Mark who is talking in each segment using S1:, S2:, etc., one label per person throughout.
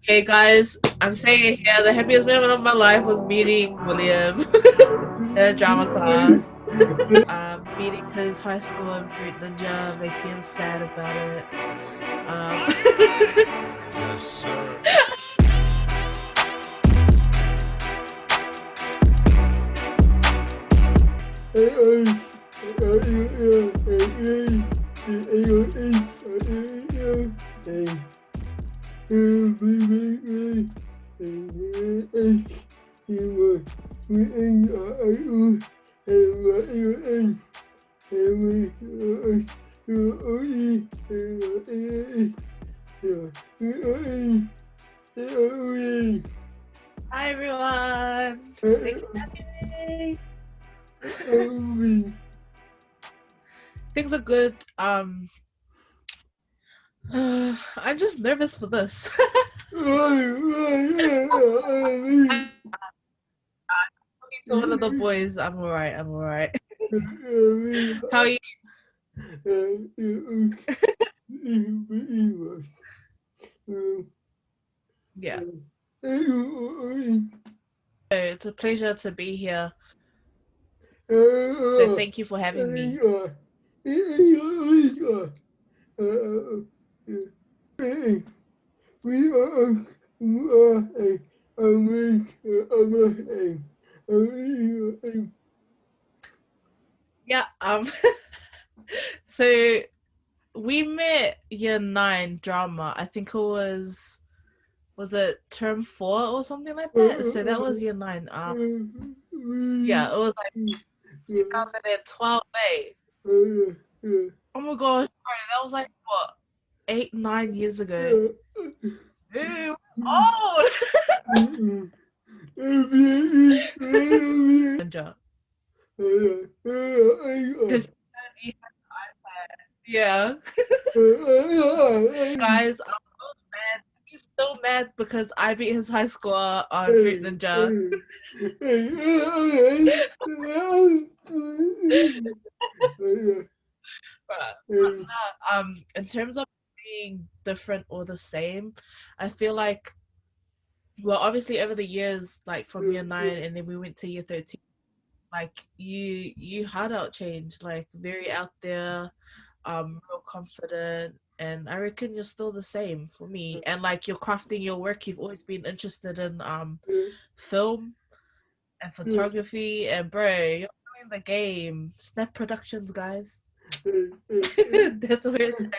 S1: Okay, guys, I'm saying it here. The happiest moment of my life was meeting William in a drama class. Meeting his high school and Fruit Ninja, making him sad about it.
S2: Yes, sir.
S1: Hi everyone. Thank you for having me. Things are good. I'm just nervous for this. Talking to one of the boys. I'm alright. I'm alright. How are you? Yeah. So it's a pleasure to be here. So thank you for having me. Yeah. So we met year 9 drama. I think it was it term 4 or something like that? So that was year 9. Yeah, it was like 2012. Oh my gosh, sorry, that was like what, 8, 9 years ago. Ew, old. Ninja. Because yeah, guys, I'm so mad. He's so mad because I beat his high score on Fruit Ninja. But no, in terms of being different or the same, I feel like, well, obviously over the years, like from year 9 and then we went to year 13, like you had out changed, like very out there, real confident, and I reckon you're still the same for me. And like you're crafting your work, you've always been interested in film and photography, and bro, you're playing the game. Snap Productions, guys. That's where it's at.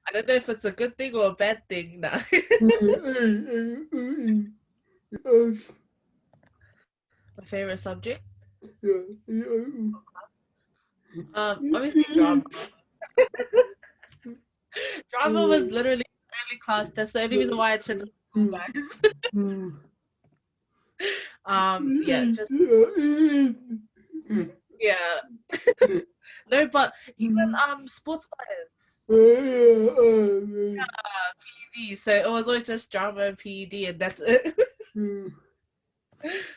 S1: I don't know if it's a good thing or a bad thing now. My favorite subject? Obviously drama. Drama was literally early class. That's the only reason why I turned to school, guys. Yeah, just yeah. No, but even sports science. PED. So it was always just drama and PED, and that's it.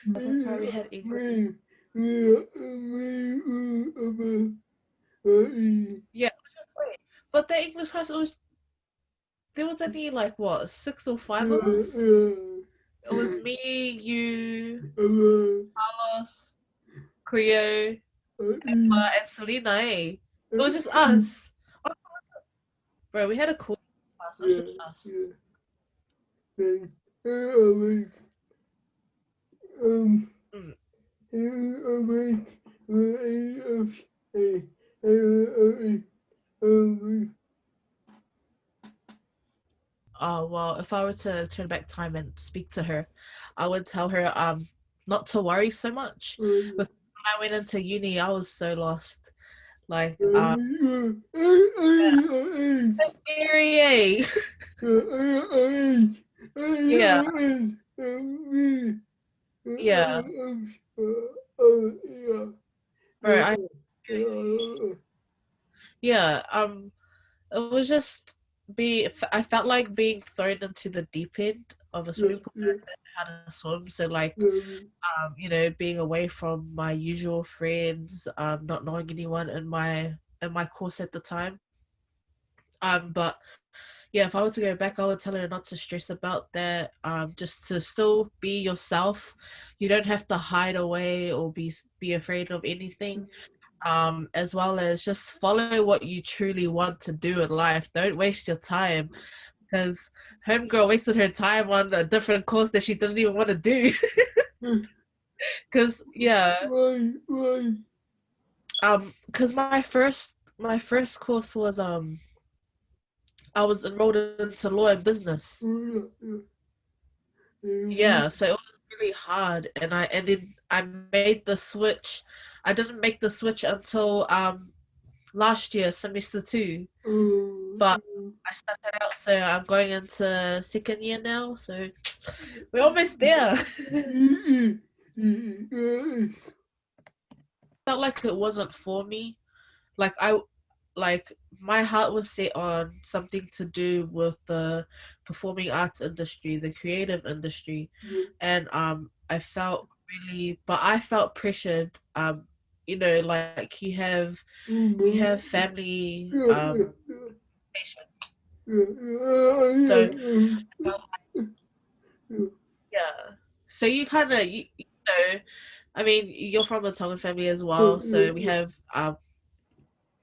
S1: That's why we had English. Yeah, wait. But the English class, there was only like what, 6 or 5 of us. It was me, you, Carlos, Cleo, Emma, and Selena. Eh? It was just us. Oh, bro, we had a cool class. It was just us. Mm. Oh well, if I were to turn back time and speak to her, I would tell her not to worry so much. Because when I went into uni, I was so lost. Like scary. Eh? Yeah, yeah, bro. Yeah. It was just I felt like being thrown into the deep end of a swimming pool that how to swim. So like, you know, being away from my usual friends, not knowing anyone in my course at the time. But yeah, if I were to go back, I would tell her not to stress about that. Just to still be yourself. You don't have to hide away or be afraid of anything. As well as just follow what you truly want to do in life. Don't waste your time, because homegirl wasted her time on a different course that she didn't even want to do. Because yeah, because my first course was I was enrolled into law and business. Yeah, so it was really hard, and then I made the switch. I didn't make the switch until last year, semester 2, but I stuck it out, so I'm going into second year now, so we're almost there. Felt like it wasn't for me. Like like my heart was set on something to do with the performing arts industry, the creative industry, and I felt I felt pressured. You know, like you have family so yeah. So you kind of you know, I mean, you're from a Tongan family as well, so we have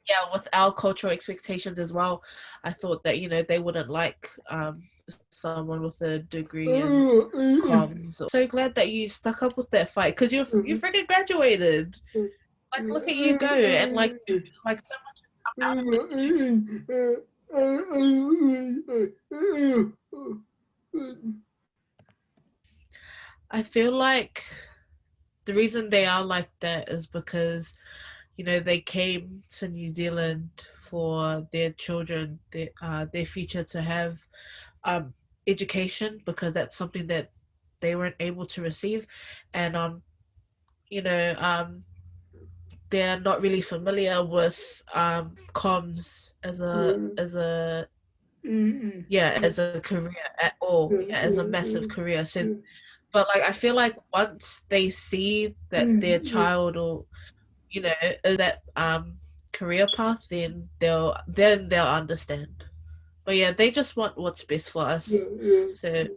S1: yeah, with our cultural expectations as well. I thought that, you know, they wouldn't like someone with a degree in comms. So glad that you stuck up with that fight, because you freaking graduated. Like, look at you go, and like so much has come out of it. I feel like the reason they are like that is because, you know, they came to New Zealand for their children, their future, to have education, because that's something that they weren't able to receive, and you know, they're not really familiar with comms as a yeah, as a career at all, yeah, as a massive career. So but like I feel like once they see that their child, or you know, is that career path, then they'll understand. But yeah, they just want what's best for us. So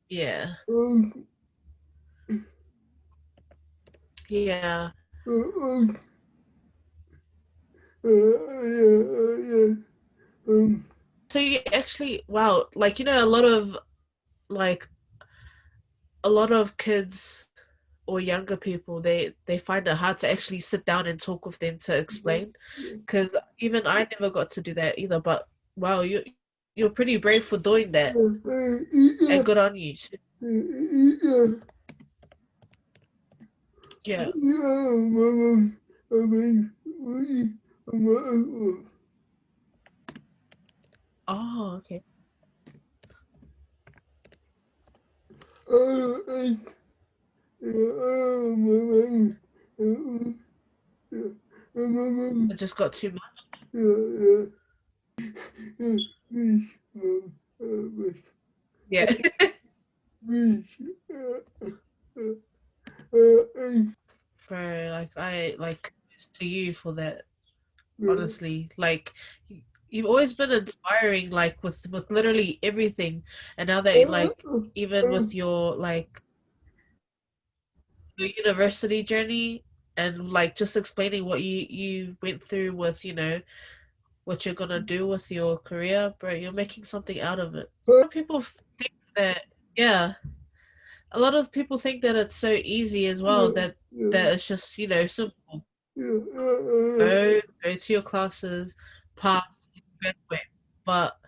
S1: yeah, yeah. So you actually, wow, like, you know, like a lot of kids or younger people, they find it hard to actually sit down and talk with them to explain, because even I never got to do that either. But wow, you're pretty brave for doing that, and good on you. Yeah. Oh, okay. It just got too much. Yeah. Bro, like I like to you for that. Honestly, like you've always been inspiring, like with literally everything, and now that like even with your like your university journey, and like just explaining what you went through with, you know, what you're gonna do with your career, bro, you're making something out of it. A lot of people think that, yeah, a lot of people think that it's so easy as well, that it's just, you know, simple. Go to your classes, pass, graduate. But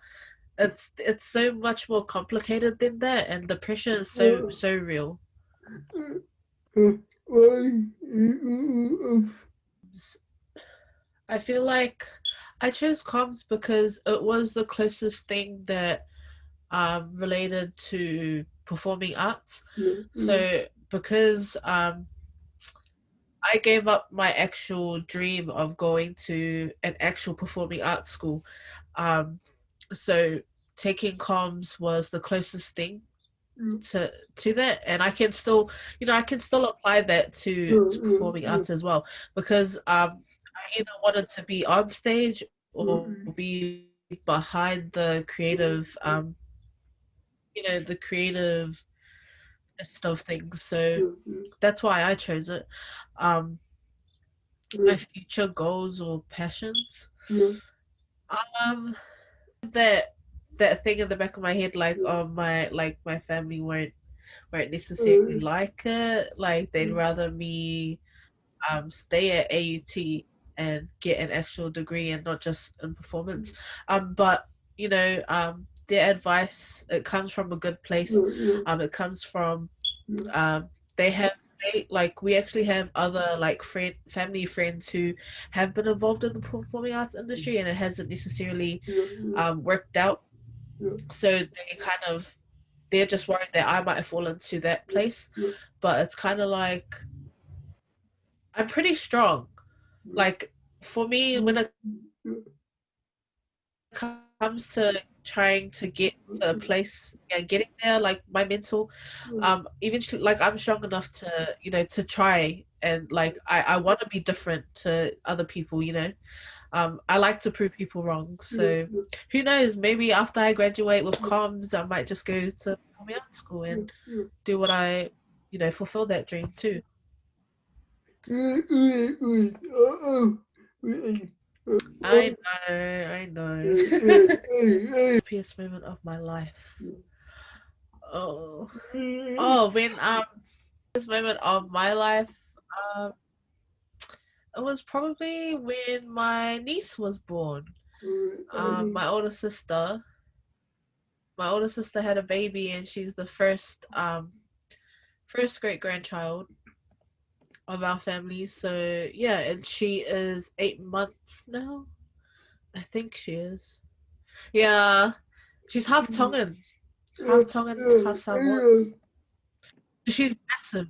S1: it's so much more complicated than that, and the pressure is so real. I feel like I chose comms because it was the closest thing that related to performing arts. So because I gave up my actual dream of going to an actual performing arts school. So taking comms was the closest thing to that, and I can still, I can still apply that to performing arts as well, because I either wanted to be on stage or be behind the creative, the creative of things. So that's why I chose it. My future goals or passions. Um, that thing in the back of my head, like, oh, my family won't necessarily like it. Like, they'd rather me stay at AUT and get an actual degree and not just in performance. But their advice, it comes from a good place. It comes from they have like, we actually have other like family friends who have been involved in the performing arts industry, and it hasn't necessarily worked out. So they're just worried that I might fall into that place. But it's kind of like, I'm pretty strong. Like, for me, when it comes to trying to get to a place and getting there, like, my mental, eventually, like, I'm strong enough to try, and like, I want to be different to other people. I like to prove people wrong. So who knows, maybe after I graduate with comms, I might just go to performing arts school and do what fulfill that dream too. I know. Happiest moment of my life. When this moment of my life, um, it was probably when my niece was born. My older sister had a baby, and she's the first great grandchild of our family. So yeah, and she is 8 months now. I think she is. Yeah, she's half Tongan, half Samoan. She's massive.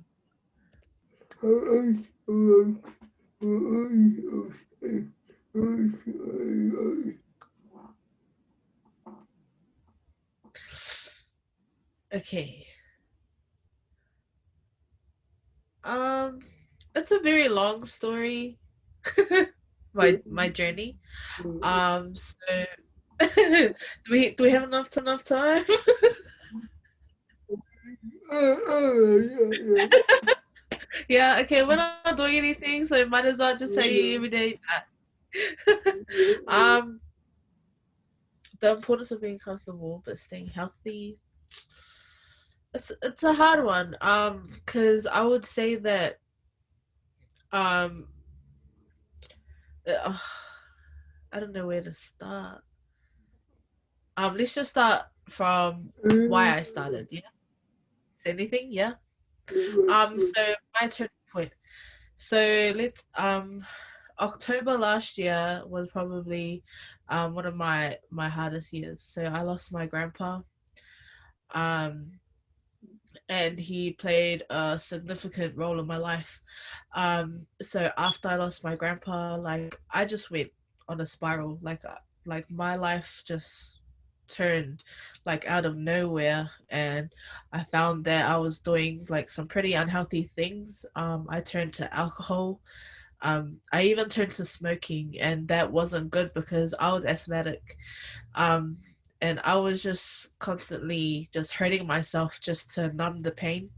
S1: Okay. It's a very long story. my journey. So do we have enough time? Yeah, okay, we're not doing anything, so might as well just say every day. Um, the importance of being comfortable but staying healthy. It's a hard one. Because I would say that um, uh, I don't know where to start. Let's just start from why I started. Yeah. Is anything? Yeah. So my turning point. So let's October last year was probably one of my hardest years. So I lost my grandpa. Um and he played a significant role in my life. So after I lost my grandpa, like, I just went on a spiral. Like my life just turned like out of nowhere, and I found that I was doing like some pretty unhealthy things. I turned to alcohol. I even turned to smoking, and that wasn't good because I was asthmatic. Um, and I was just constantly just hurting myself just to numb the pain.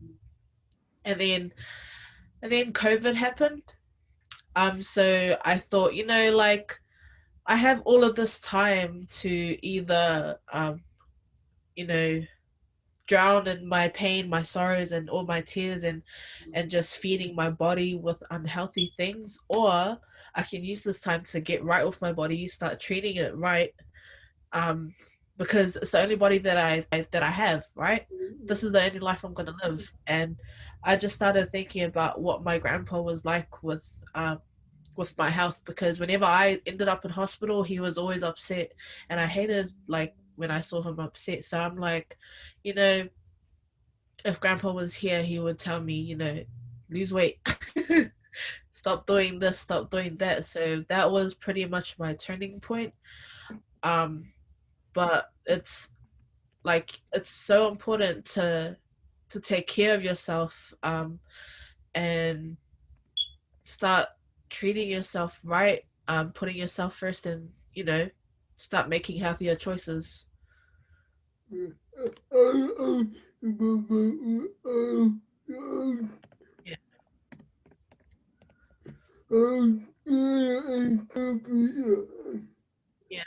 S1: And then COVID happened. So I thought, like, I have all of this time to either you know, drown in my pain, my sorrows, and all my tears, and just feeding my body with unhealthy things, or I can use this time to get right with my body, start treating it right, um, because it's the only body that I have, right? This is the only life I'm gonna live, and I just started thinking about what my grandpa was like with my health, because whenever I ended up in hospital, he was always upset, and I hated like when I saw him upset. So I'm like, you know, if grandpa was here, he would tell me, lose weight. stop doing this, stop doing that. So that was pretty much my turning point. But it's like it's so important to take care of yourself, and start treating yourself right, putting yourself first, and start making healthier choices. Yeah. Yeah.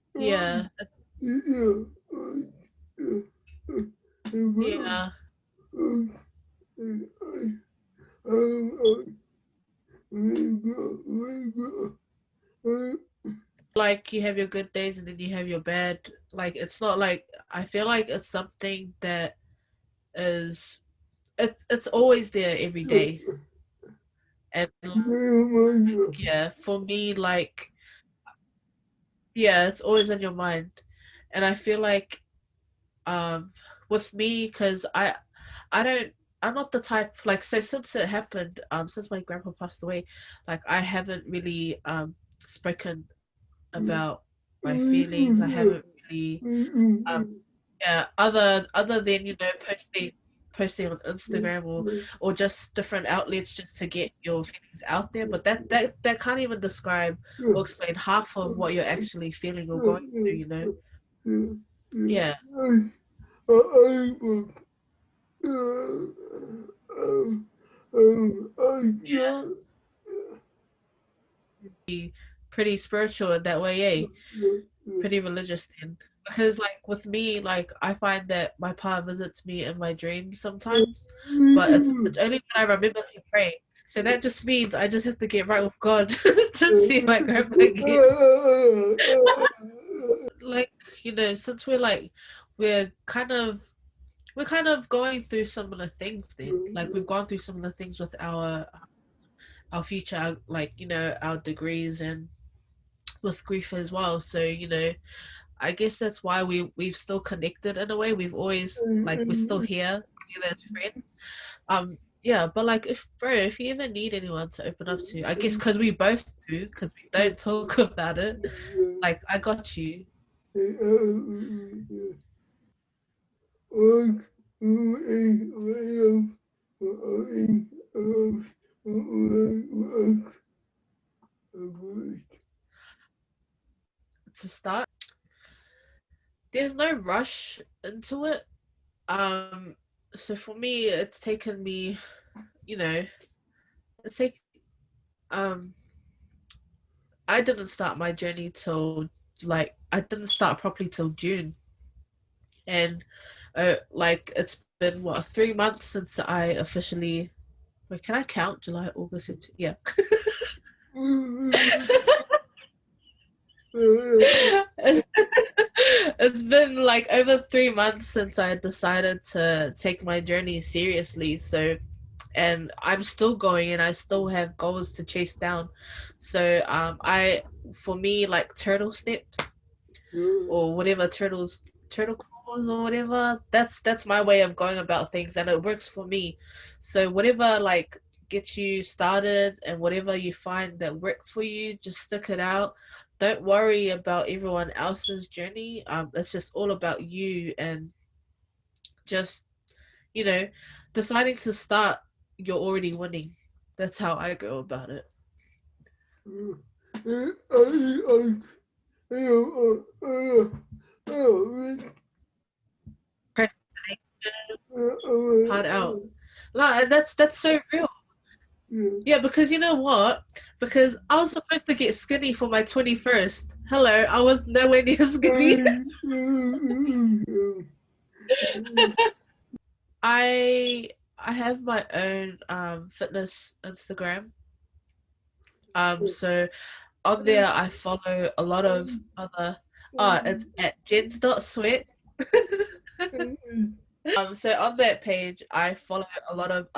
S1: Yeah. Yeah. Like you have your good days and then you have your bad. Like it's not like I feel like it's something that is it's always there every day. And yeah, for me, like yeah, it's always in your mind. And I feel like um with me, because I don't I'm not the type, like, so since it happened, since my grandpa passed away, like I haven't really spoken about my feelings. I haven't really um yeah, other than posting on Instagram, or just different outlets just to get your feelings out there. But that can't even describe or explain half of what you're actually feeling or going through. Yeah. Yeah. Pretty spiritual in that way, eh? Pretty religious then. Because like with me, like I find that my pa visits me in my dreams sometimes, but it's only when I remember to pray. So that just means I just have to get right with God to see my grandma again. Like, since we're kind of we're kind of going through similar things then. Like we've gone through similar things with our future, like, our degrees, and with grief as well. So, I guess that's why we've still connected in a way. We've always, like, we're still here together as friends. Yeah, but like, if you ever need anyone to open up to, I guess because we both do, because we don't talk about it. Like, I got you. To start, there's no rush into it. Um, so for me, it's taken me, you know, it's take um I didn't start my journey till, like, I didn't start properly till June, and like it's been what, 3 months since I officially. Wait, can I count? July, August, yeah. It's been like over 3 months since I decided to take my journey seriously. So, and I'm still going, and I still have goals to chase down. So, for me, like turtle steps, or whatever, turtle claws or whatever. That's my way of going about things, and it works for me. So whatever, like, gets you started, and whatever you find that works for you, just stick it out. Don't worry about everyone else's journey. It's just all about you, and just, you know, deciding to start. You're already winning. That's how I go about it. Hard out. No, that's so real. Yeah, because you know what? Because I was supposed to get skinny for my 21st. Hello, I was nowhere near skinny. I have my own fitness Instagram. So on there I follow a lot of other it's at jens.sweat. So on that page I follow a lot of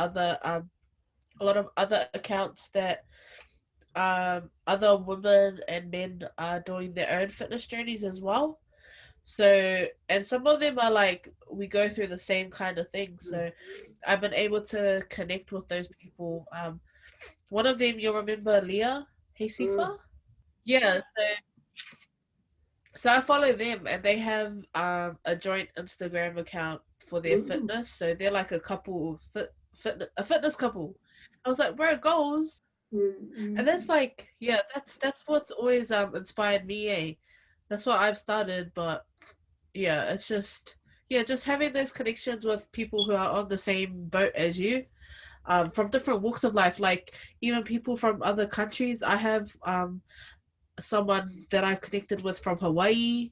S1: other accounts that other women and men are doing their own fitness journeys as well. So, and some of them are like we go through the same kind of thing. So, I've been able to connect with those people. One of them, you'll remember Leah Hesifa? Yeah, so I follow them, and they have a joint Instagram account for their fitness. So they're like a couple, a fitness couple. I was like, bro, goals, and that's like, yeah, that's what's always inspired me. That's what I've started, but yeah, it's just yeah, just having those connections with people who are on the same boat as you, from different walks of life, like even people from other countries. I have someone that I've connected with from Hawaii,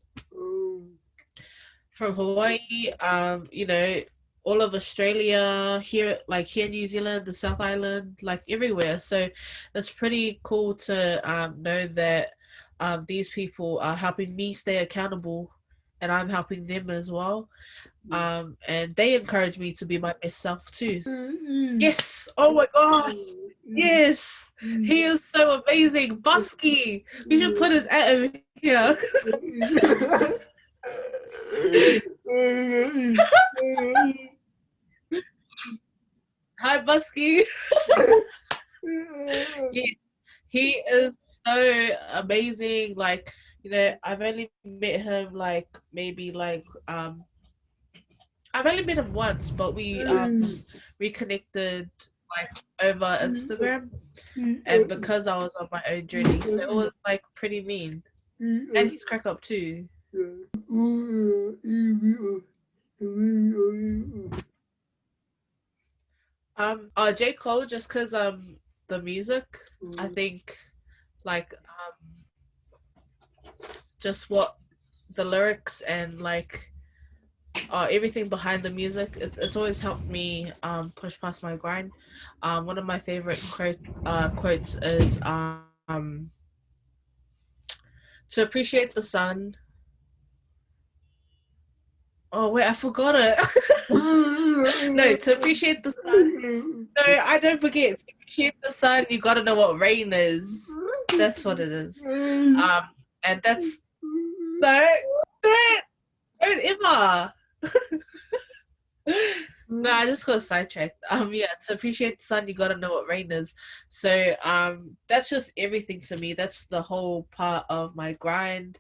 S1: you know, all of Australia, here, like here in New Zealand, the South Island, like everywhere. So it's pretty cool to know that these people are helping me stay accountable, and I'm helping them as well. And they encourage me to be my best self too. Yes. Oh my gosh. Yes. He is so amazing. Busky. We should put his at over here. Hi, Busky. He is so amazing. Like, you know, I've only met him like maybe like I've only met him once, but we reconnected like over Instagram, and because I was on my own journey, so it was like pretty mean. And he's crack up too. J. Cole, just cause the music, I think like just what the lyrics and like everything behind the music, it's always helped me push past my grind. One of my favorite quotes is to appreciate the sun. Oh wait, I forgot it. No, to appreciate the sun. No, I don't forget. To appreciate the sun, you gotta know what rain is. That's what it is. And that's don't ever. No, I just got sidetracked. Yeah, to appreciate the sun, you gotta know what rain is. So, that's just everything to me. That's the whole part of my grind.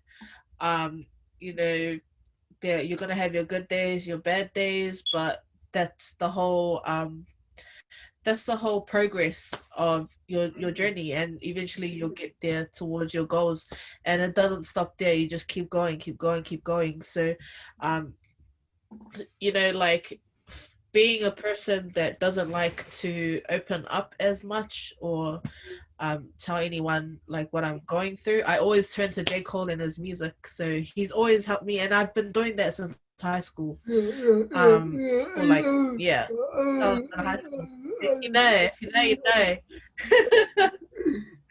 S1: You know, there you're gonna have your good days, your bad days, but that's the whole that's the whole progress of your journey, and eventually you'll get there towards your goals, and it doesn't stop there. You just keep going, keep going, keep going. So, um, you know, like being a person that doesn't like to open up as much or tell anyone like what I'm going through, I always turn to J. Cole and his music. So he's always helped me, and I've been doing that since high school. Or like yeah, I was in high school. If you know, if you know, you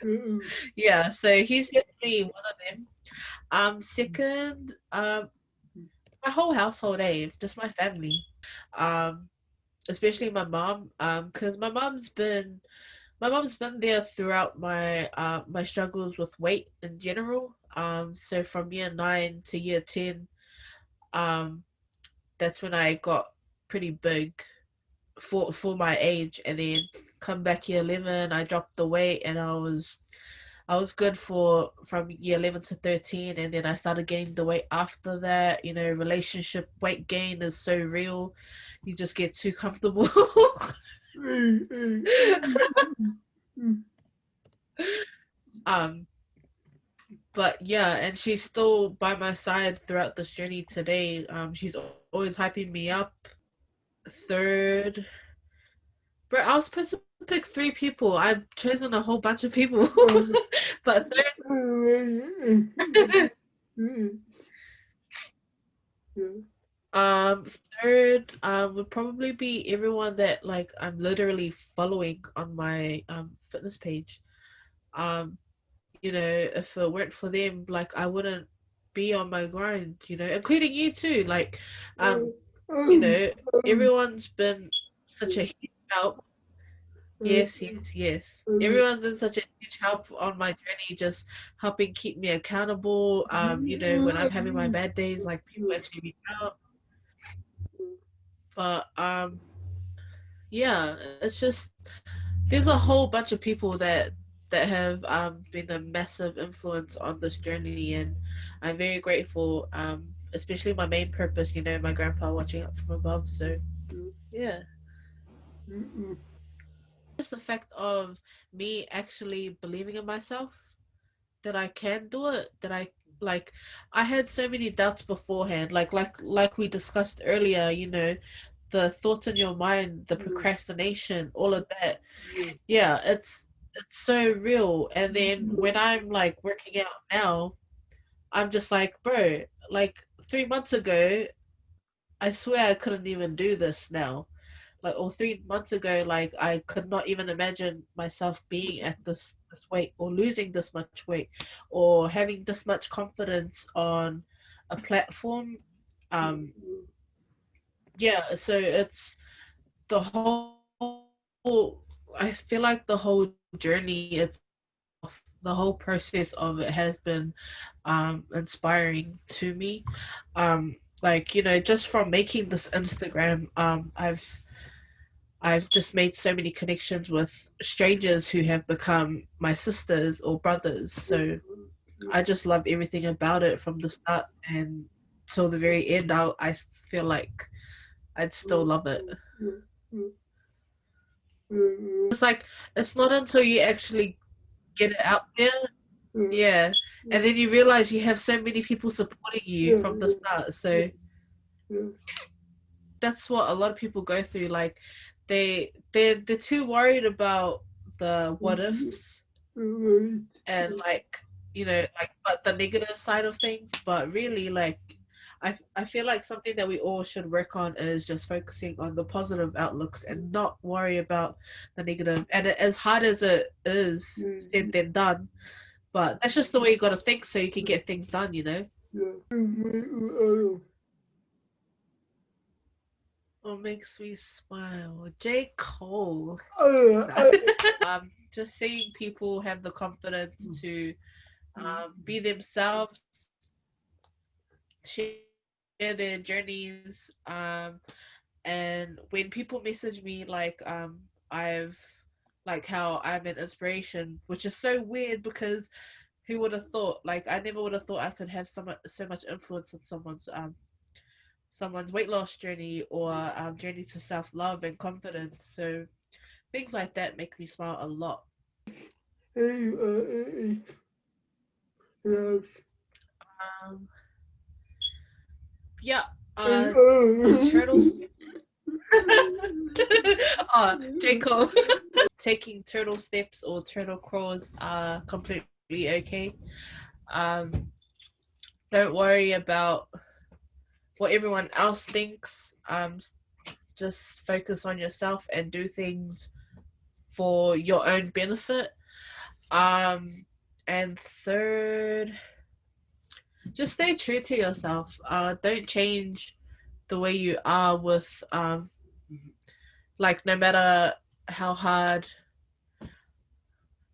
S1: know. Yeah, so he's definitely one of them. Second, my whole household, just my family. Um, Especially my mom, because my mom's been there throughout my struggles with weight in general. So from year 9 to year 10, um, that's when I got pretty big for my age, and then come back year 11, I dropped the weight, and I was good for from year 11 to 13, and then I started gaining the weight after that. You know, relationship weight gain is so real. You just get too comfortable. um but yeah, and she's still by my side throughout this journey today. She's always hyping me up. Third, bro, I was supposed to pick 3 people. I've chosen a whole bunch of people. But third would probably be everyone that like I'm literally following on my fitness page. um you know, if it weren't for them, like I wouldn't be on my grind, you know, including you too. Like you know, everyone's been such a huge help. Yes, yes, yes. Everyone's been such a huge help on my journey, just helping keep me accountable. When I'm having my bad days, like people actually reach out. But yeah, it's just there's a whole bunch of people that have been a massive influence on this journey, and I'm very grateful. Especially my main purpose, my grandpa watching up from above. So yeah, just the fact of me actually believing in myself that I can do it, that like I had so many doubts beforehand, like we discussed earlier, the thoughts in your mind, the procrastination, all of that. Yeah, it's so real. And then when I'm like working out now, I'm just like, bro, like 3 months ago, I swear I couldn't even do this now. Like, or 3 months ago, like I could not even imagine myself being at this weight or losing this much weight or having this much confidence on a platform. Um, yeah, so it's the I feel like the whole journey itself, the whole process of it has been inspiring to me. Just from making this Instagram, I've just made so many connections with strangers who have become my sisters or brothers. So I just love everything about it from the start and till the very end. I feel like I'd still love it. It's like it's not until you actually get it out there, yeah, and then you realize you have so many people supporting you from the start. So that's what a lot of people go through. Like they're too worried about the what ifs and but the negative side of things. But really, like I feel like something that we all should work on is just focusing on the positive outlooks and not worry about the negative. And as hard as it is said than done, but that's just the way you got to think so you can get things done. What makes me smile? J. Cole. Just seeing people have the confidence to be themselves, share their journeys, and when people message me I've how I'm an inspiration, which is so weird because who would have thought? Like I never would have thought I could have so much influence on someone's weight loss journey or journey to self love and confidence. So things like that make me smile a lot. Um, yeah, turtles. J. Cole. Taking turtle steps or turtle crawls are completely okay. Um, don't worry about what everyone else thinks. Just focus on yourself and do things for your own benefit. And third, just stay true to yourself. Don't change the way you are with no matter how hard.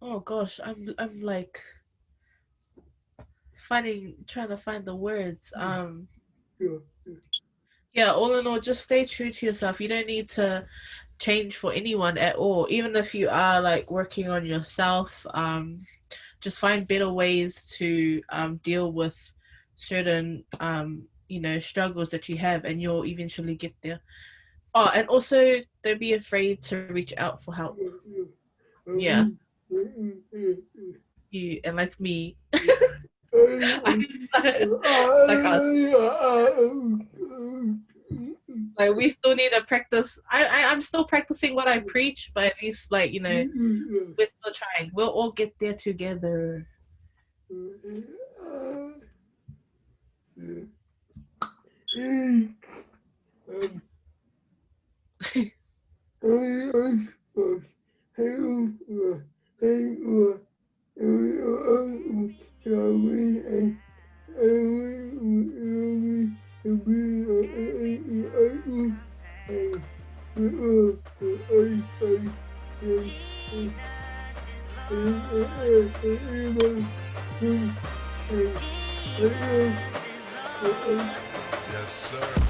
S1: Oh gosh, I'm like trying to find the words. Yeah, all in all, just stay true to yourself. You don't need to change for anyone at all. Even if you are like working on yourself, just find better ways to deal with certain struggles that you have, and you'll eventually get there. Oh, and also don't be afraid to reach out for help. Yeah, you and like me. like us. Like we still need to practice. I'm still practicing what I preach, but at least we're still trying. We'll all get there together.
S2: Yes, sir.